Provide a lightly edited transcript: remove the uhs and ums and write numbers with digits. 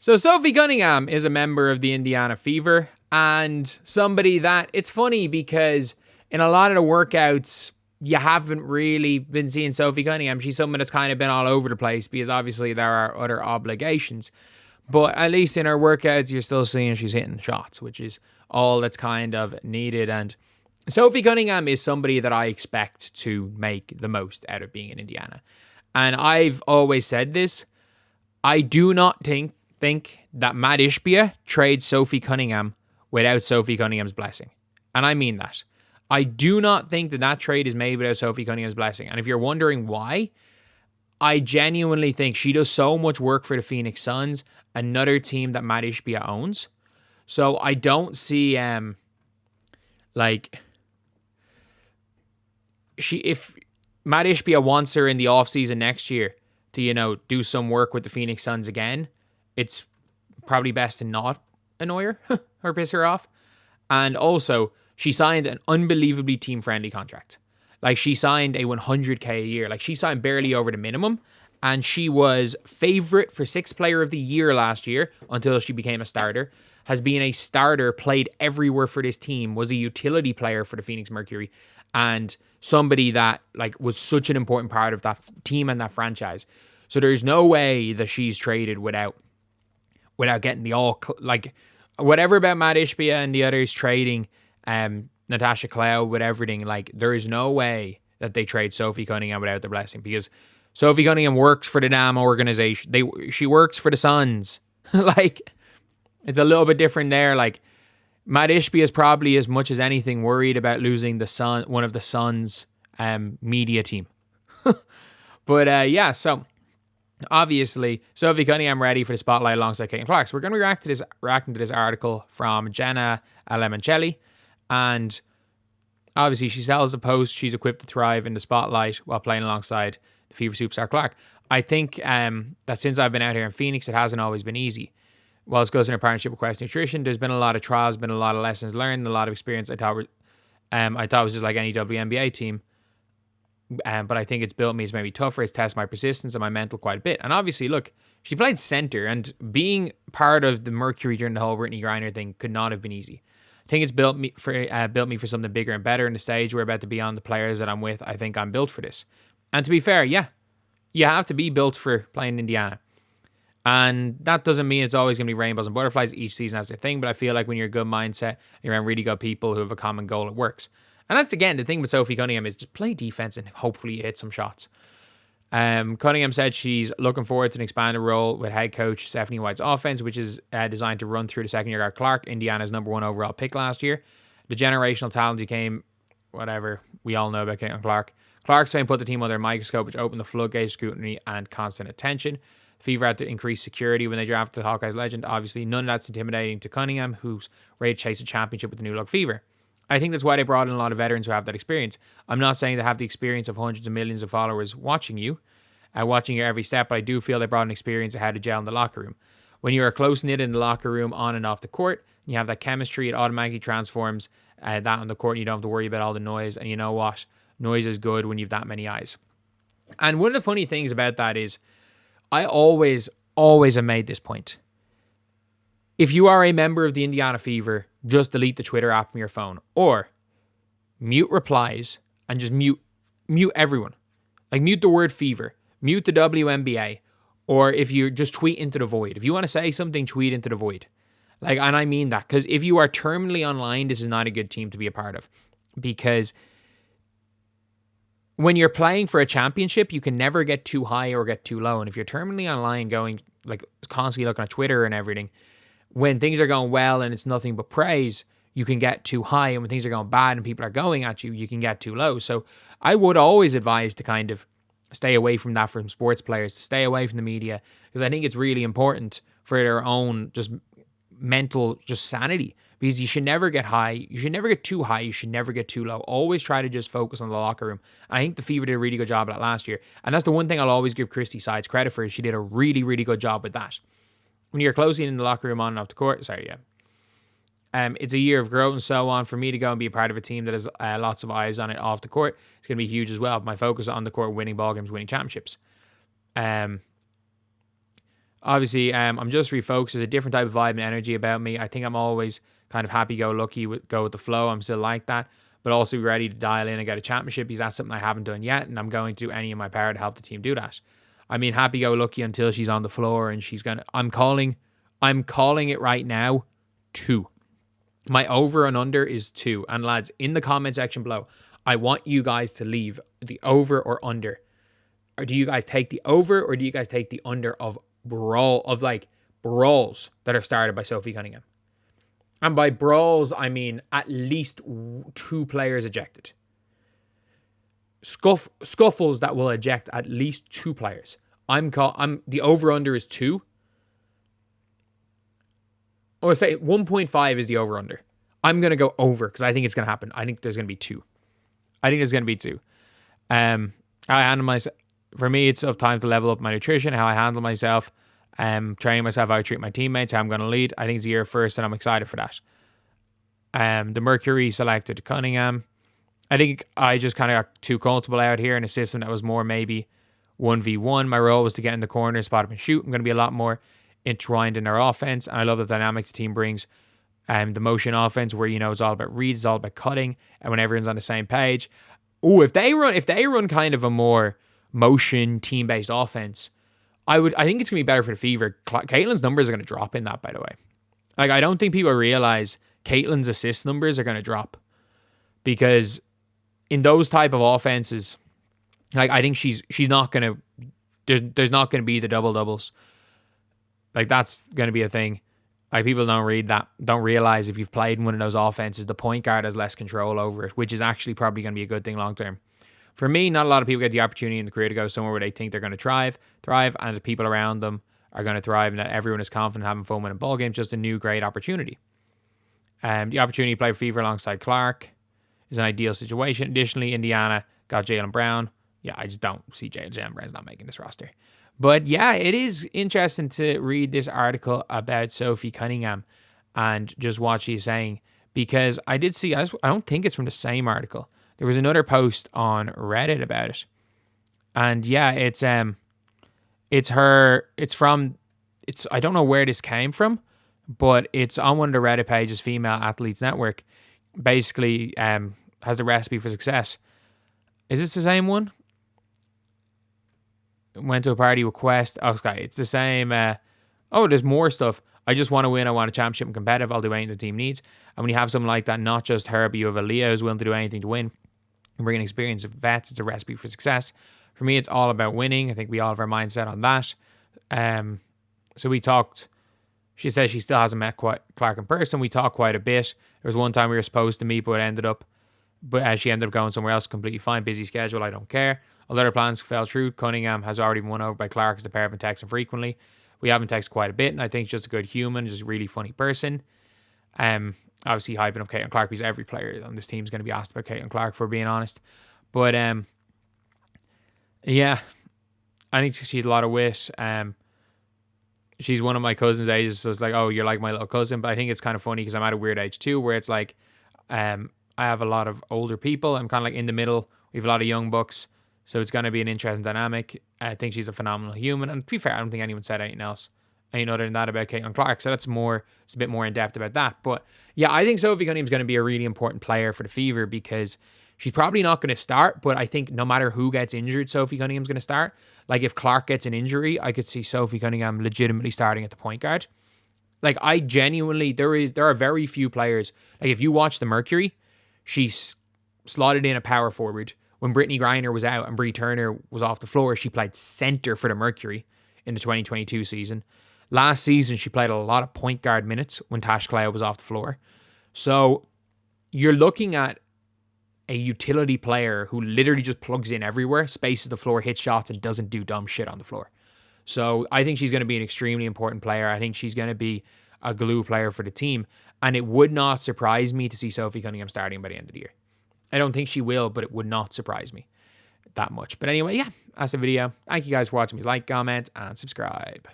So Sophie Cunningham is a member of the Indiana Fever, and somebody that, it's funny because in a lot of the workouts, you haven't really been seeing Sophie Cunningham. She's someone that's kind of been all over the place because obviously there are other obligations. But at least in her workouts, you're still seeing she's hitting shots, which is all that's kind of needed. And Sophie Cunningham is somebody that I expect to make the most out of being in Indiana. And I've always said this. I do not think that Matt Ishbia trades Sophie Cunningham without Sophie Cunningham's blessing. And I mean that. I do not think that trade is made without Sophie Cunningham's blessing. And if you're wondering why, I genuinely think she does so much work for the Phoenix Suns, another team that Matt Ishbia owns. So I don't see if Matt Ishbia wants her in the offseason next year to, do some work with the Phoenix Suns again, it's probably best to not annoy her or piss her off. And also, she signed an unbelievably team-friendly contract. Like, she signed a $100K a year. Like, she signed barely over the minimum. And she was favorite for 6th player of the year last year until she became a starter. Has been a starter, played everywhere for this team, was a utility player for the Phoenix Mercury, and somebody that was such an important part of that team and that franchise. So there's no way that she's traded without getting the whatever about Matt Ishbia and the others trading Natasha Cloud with everything. There is no way that they trade Sophie Cunningham without their blessing, because Sophie Cunningham works for the damn organization. She works for the Suns. It's a little bit different there. Matt Ishbia is probably as much as anything worried about losing one of the Suns media team. But so obviously Sophie Cunningham ready for the spotlight alongside Caitlin Clark. So we're going to be reacting to this article from Jenna Alemancelli, and obviously she sells the post. She's equipped to thrive in the spotlight while playing alongside the Fever superstar Clark. I think that since I've been out here in Phoenix, it hasn't always been easy. While it goes in a partnership with Quest Nutrition, there's been a lot of trials, been a lot of lessons learned, a lot of experience. I thought it was just like any WNBA team. But I think it's built me. It's made me tougher. It's tested my persistence and my mental quite a bit. And obviously, look, she played center, and being part of the Mercury during the whole Brittany Griner thing could not have been easy. I think it's built me for something bigger and better. In the stage we're about to be on, the players that I'm with, I think I'm built for this. And to be fair, yeah, you have to be built for playing Indiana. And that doesn't mean it's always going to be rainbows and butterflies. Each season has their thing, but I feel like when you're a good mindset, you're around really good people who have a common goal, it works. And that's, again, the thing with Sophie Cunningham is just play defense and hopefully you hit some shots. Cunningham said she's looking forward to an expanded role with head coach Stephanie White's offense, which is designed to run through the second-year guard Clark, Indiana's number 1 overall pick last year. The generational talent became whatever we all know about Caitlin Clark. Clark's fame put the team under a microscope, which opened the floodgates, scrutiny, and constant attention. Fever had to increase security when they drafted the Hawkeyes legend. Obviously, none of that's intimidating to Cunningham, who's ready to chase a championship with the new look Fever. I think that's why they brought in a lot of veterans who have that experience. I'm not saying they have the experience of hundreds of millions of followers watching you your every step, but I do feel they brought an experience of how to gel in the locker room. When you are close-knit in the locker room, on and off the court, and you have that chemistry, it automatically transforms that on the court, and you don't have to worry about all the noise. And you know what? Noise is good when you have that many eyes. And one of the funny things about that is, I always have made this point. If you are a member of the Indiana Fever, just delete the Twitter app from your phone, or mute replies and just mute everyone. Mute the word Fever, mute the WNBA, or if you just tweet into the void. If you want to say something, tweet into the void. And I mean that, because if you are terminally online, this is not a good team to be a part of, because when you're playing for a championship, you can never get too high or get too low. And if you're terminally online going, constantly looking at Twitter and everything, when things are going well and it's nothing but praise, you can get too high. And when things are going bad and people are going at you, you can get too low. So I would always advise to kind of stay away from that from sports players, to stay away from the media, because I think it's really important for their own just mental sanity. Because you should never get high. You should never get too high. You should never get too low. Always try to just focus on the locker room. And I think the Fever did a really good job of that last year. And that's the one thing I'll always give Christy Sides credit for, is she did a really, really good job with that. When you're closely in the locker room on and off the court, it's a year of growth and so on. For me to go and be a part of a team that has lots of eyes on it off the court, it's going to be huge as well. My focus on the court, winning ball games, winning championships. Obviously, I'm just refocused. There's a different type of vibe and energy about me. I think I'm always kind of happy-go-lucky, go with the flow. I'm still like that, but also ready to dial in and get a championship because that's something I haven't done yet, and I'm going to do any in my power to help the team do that. I mean, happy-go-lucky until she's on the floor and she's gonna. I'm calling it right now. 2. My over and under is 2. And lads, in the comment section below, I want you guys to leave the over or under. Or do you guys take the over or do you guys take the under of brawls that are started by Sophie Cunningham? And by brawls, I mean at least 2 players ejected. Scuffles that will eject at least 2 players. The over under is 2. Or say 1.5 is the over under. I'm gonna go over because I think it's gonna happen. I think there's gonna be 2. I handle myself. For me, it's up time to level up my nutrition, how I handle myself, training myself, how I treat my teammates, how I'm going to lead. I think it's a year first, and I'm excited for that. The Mercury selected Cunningham. I think I just kind of got too comfortable out here in a system that was more maybe 1v1. My role was to get in the corner, spot up and shoot. I'm going to be a lot more entwined in our offense, and I love the dynamics the team brings. The motion offense where, it's all about reads, it's all about cutting, and when everyone's on the same page. Oh, if they run kind of a more motion team-based offense, I think it's going to be better for the Fever. Caitlin's numbers are going to drop in that, by the way. Like, I don't think people realize Caitlin's assist numbers are going to drop because in those type of offenses, like, I think she's not going to, there's not going to be the double-doubles. Like, that's going to be a thing. Like, people don't realize if you've played in one of those offenses, the point guard has less control over it, which is actually probably going to be a good thing long-term. For me, not a lot of people get the opportunity in the career to go somewhere where they think they're going to thrive, and the people around them are going to thrive, and that everyone is confident, having fun winning ball games. Just a new great opportunity. The opportunity to play for Fever alongside Clark is an ideal situation. Additionally, Indiana got Jaylen Brown. Yeah, I just don't see Jaylen Brown's not making this roster. But yeah, it is interesting to read this article about Sophie Cunningham and just what she's saying, because I did see, I don't think it's from the same article. There was another post on Reddit about it. And yeah, I don't know where this came from, but it's on one of the Reddit pages, Female Athletes Network. Basically, has the recipe for success. Is this the same one? Went to a party with Quest. Oh, Sky, it's the same. There's more stuff. I just want to win. I want a championship and competitive. I'll do anything the team needs. And when you have something like that, not just her, but you have Aaliyah who's willing to do anything to win and bring an experience of vets, it's a recipe for success. For me, it's all about winning. I think we all have our mindset on that. So we talked. She says she still hasn't met Clark in person. We talked quite a bit. There was one time we were supposed to meet, but she ended up going somewhere else, completely fine. Busy schedule, I don't care. Although her plans fell through, Cunningham has already been won over by Clark as the pair have been texting frequently. We haven't texted quite a bit, and I think she's just a good human, just a really funny person. Obviously hyping up Caitlin Clark because every player on this team is going to be asked about Caitlin Clark, for being honest. But yeah, I think she's a lot of wit. She's one of my cousin's ages, so it's like, oh, you're like my little cousin. But I think it's kind of funny because I'm at a weird age too, where it's like, I have a lot of older people. I'm kind of like in the middle. We have a lot of young bucks, so it's going to be an interesting dynamic. I think she's a phenomenal human, and to be fair, I don't think anyone said anything else, other than that about Caitlin Clark. So it's a bit more in depth about that. But yeah, I think Sophie Cunningham's going to be a really important player for the Fever because she's probably not going to start, but I think no matter who gets injured, Sophie Cunningham's going to start. Like, if Clark gets an injury, I could see Sophie Cunningham legitimately starting at the point guard. Like, I genuinely, there are very few players. Like, if you watch the Mercury, she's slotted in a power forward. When Brittany Griner was out and Bree Turner was off the floor, she played center for the Mercury in the 2022 season. Last season, she played a lot of point guard minutes when Tash Cloud was off the floor. So you're looking at a utility player who literally just plugs in everywhere, spaces the floor, hits shots, and doesn't do dumb shit on the floor. So I think she's going to be an extremely important player. I think she's going to be a glue player for the team. And it would not surprise me to see Sophie Cunningham starting by the end of the year. I don't think she will, but it would not surprise me that much. But anyway, yeah, that's the video. Thank you guys for watching. Please like, comment, and subscribe.